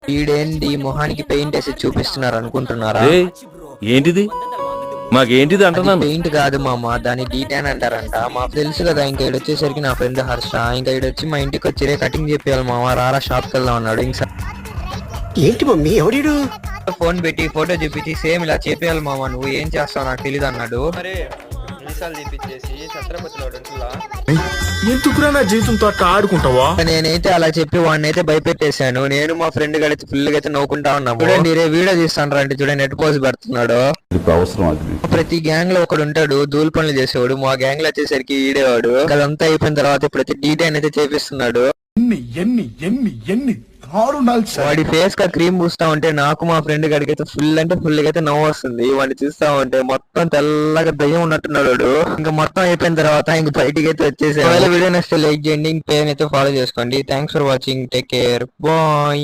వీడేంటి మొహానికి పెయింట్ వేసి చూపిస్తున్నారు అనుకుంటున్నారా? ఏంటిది మాకేంటిది అంటున్నాను. పెయింట్ కాదు మామ, దాన్ని డీటాన్ అంటారంట. మాకు తెలుసు కదా. ఇంకా ఇక్కడ వచ్చేసరికి నా ఫ్రెండ్ హర్ష ఇంకా ఇక్కడ వచ్చి మా ఇంటికి వచ్చి కటింగ్ చెప్పేయాలి మామ, రారా షాప్కి వెళ్దాం అన్నాడు. ఇంకా ఏంటి మమ్మీ ఎవడు ఫోన్ పెట్టి ఫోటో చూపించి సేమ్ ఇలా చెప్పేయాలి మామ, నువ్వు ఏం చేస్తావు నాకు తెలియదు అన్నాడు. ఎందుకురా నా జీవితంతో అట్లా ఆడుకుంటావా? నేనైతే అలా చెప్పి వాడిని అయితే భయపెట్టేశాను. నేను మా ఫ్రెండ్ గడిచి ఫుల్ గా అయితే నవ్వుకుంటా ఉన్నాము. చూడండి వీడియో తీస్తాను అంటే చూడండి నెట్ పోజ్ పెడుతున్నాడు. ప్రతి గ్యాంగ్ లో ఒకడు ఉంటాడు ధూళి పనులు చేసేవాడు. మా గ్యాంగ్ లో వచ్చేసరికి ఈడేవాడు. అదంతా అయిపోయిన తర్వాత ప్రతి డీటెయిల్ అయితే చేపిస్తున్నాడు. వాడి ఫేస్ గా క్రీమ్ పూస్తా ఉంటే నాకు మా ఫ్రెండ్ గడికి అయితే ఫుల్ అంటే ఫుల్ గా అయితే నవ్వు వస్తుంది. వాడిని చూస్తా ఉంటే మొత్తం తెల్లగా దయ్యం ఉన్నట్టున్నాడు. ఇంకా మొత్తం అయిపోయిన తర్వాత ఇంక బయటికి అయితే వచ్చేసి వీడియో నెక్స్ట్ లైక్ చేయండి, ఇంక పేరు అయితే ఫాలో చేసుకోండి. Thanks for watching, take care, bye.